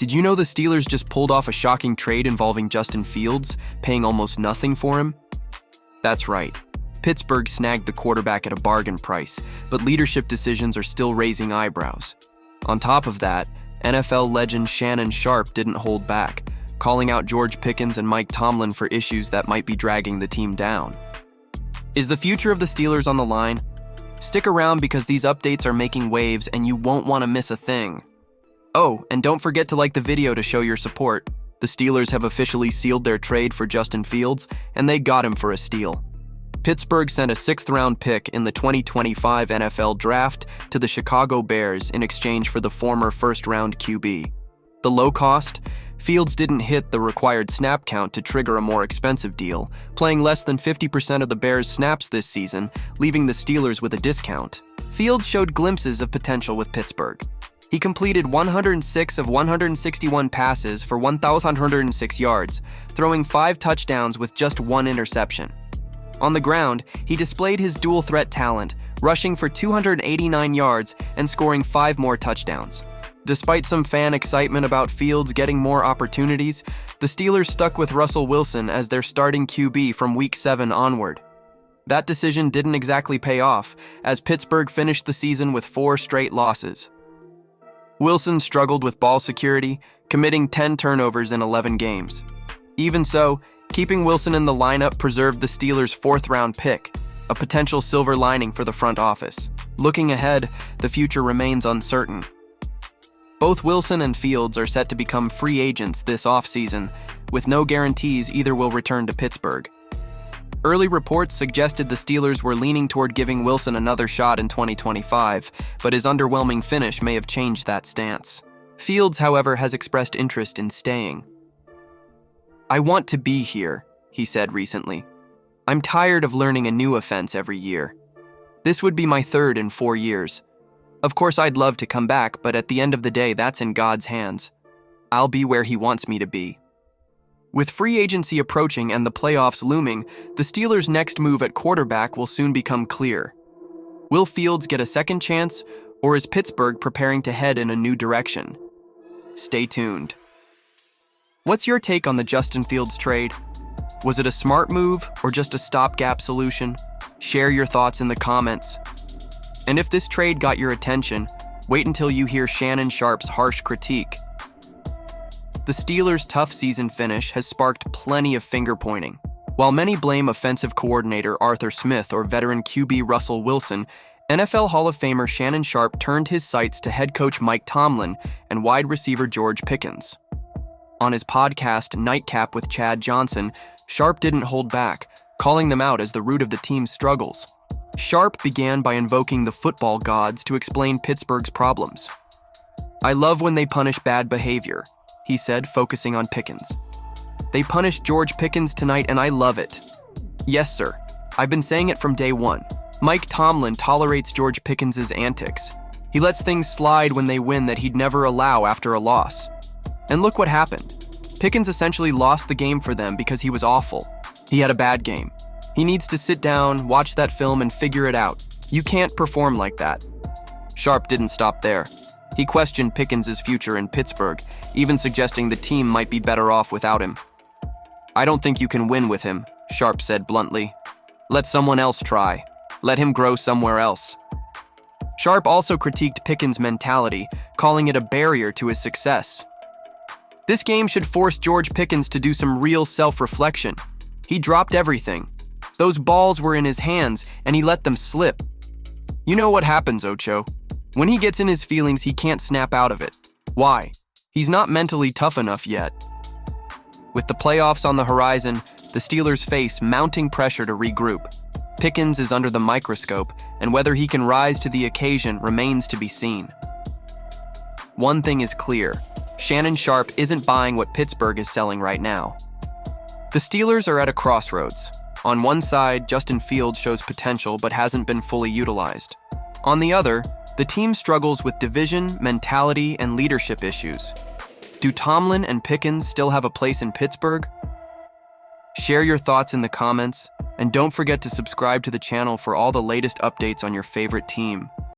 Did you know the Steelers just pulled off a shocking trade involving Justin Fields, paying almost nothing for him? That's right. Pittsburgh snagged the quarterback at a bargain price, but leadership decisions are still raising eyebrows. On top of that, NFL legend Sharpe didn't hold back, calling out George Pickens and Mike Tomlin for issues that might be dragging the team down. Is the future of the Steelers on the line? Stick around because these updates are making waves and you won't want to miss a thing. Oh, and don't forget to like the video to show your support. The Steelers have officially sealed their trade for Justin Fields, and they got him for a steal. Pittsburgh sent a 6th-round pick in the 2025 NFL Draft to the Chicago Bears in exchange for the former first-round QB. The low cost? Fields didn't hit the required snap count to trigger a more expensive deal, playing less than 50% of the Bears' snaps this season, leaving the Steelers with a discount. Fields showed glimpses of potential with Pittsburgh. He completed 106 of 161 passes for 1,106 yards, throwing 5 touchdowns with just 1 interception. On the ground, he displayed his dual-threat talent, rushing for 289 yards and scoring 5 more touchdowns. Despite some fan excitement about Fields getting more opportunities, the Steelers stuck with Russell Wilson as their starting QB from Week 7 onward. That decision didn't exactly pay off, as Pittsburgh finished the season with 4 straight losses. Wilson struggled with ball security, committing 10 turnovers in 11 games. Even so, keeping Wilson in the lineup preserved the Steelers' 4th-round pick, a potential silver lining for the front office. Looking ahead, the future remains uncertain. Both Wilson and Fields are set to become free agents this offseason, with no guarantees either will return to Pittsburgh. Early reports suggested the Steelers were leaning toward giving Wilson another shot in 2025, but his underwhelming finish may have changed that stance. Fields, however, has expressed interest in staying. "I want to be here," he said recently. "I'm tired of learning a new offense every year. This would be my 3rd in 4 years. Of course, I'd love to come back, but at the end of the day, that's in God's hands. I'll be where He wants me to be." With free agency approaching and the playoffs looming, the Steelers' next move at quarterback will soon become clear. Will Fields get a second chance, or is Pittsburgh preparing to head in a new direction? Stay tuned. What's your take on the Justin Fields trade? Was it a smart move or just a stopgap solution? Share your thoughts in the comments. And if this trade got your attention, wait until you hear Sharpe's harsh critique. The Steelers' tough season finish has sparked plenty of finger-pointing. While many blame offensive coordinator Arthur Smith or veteran QB Russell Wilson, NFL Hall of Famer Sharpe turned his sights to head coach Mike Tomlin and wide receiver George Pickens. On his podcast, Nightcap with Chad Johnson, Sharpe didn't hold back, calling them out as the root of the team's struggles. Sharpe began by invoking the football gods to explain Pittsburgh's problems. "I love when they punish bad behavior," he said, focusing on Pickens. "They punished George Pickens tonight and I love it. Yes, sir. I've been saying it from day one. Mike Tomlin tolerates George Pickens' antics. He lets things slide when they win that he'd never allow after a loss. And look what happened. Pickens essentially lost the game for them because he was awful. He had a bad game. He needs to sit down, watch that film, and figure it out. You can't perform like that." Sharpe didn't stop there. He questioned Pickens' future in Pittsburgh, even suggesting the team might be better off without him. "I don't think you can win with him," Sharpe said bluntly. "Let someone else try. Let him grow somewhere else." Sharpe also critiqued Pickens' mentality, calling it a barrier to his success. "This game should force George Pickens to do some real self-reflection. He dropped everything. Those balls were in his hands, and he let them slip. You know what happens, Ocho. When he gets in his feelings, he can't snap out of it. Why? He's not mentally tough enough yet." With the playoffs on the horizon, the Steelers face mounting pressure to regroup. Pickens is under the microscope, and whether he can rise to the occasion remains to be seen. One thing is clear. Sharpe isn't buying what Pittsburgh is selling right now. The Steelers are at a crossroads. On one side, Justin Fields shows potential but hasn't been fully utilized. On the other, the team struggles with division, mentality, and leadership issues. Do Tomlin and Pickens still have a place in Pittsburgh? Share your thoughts in the comments, and don't forget to subscribe to the channel for all the latest updates on your favorite team.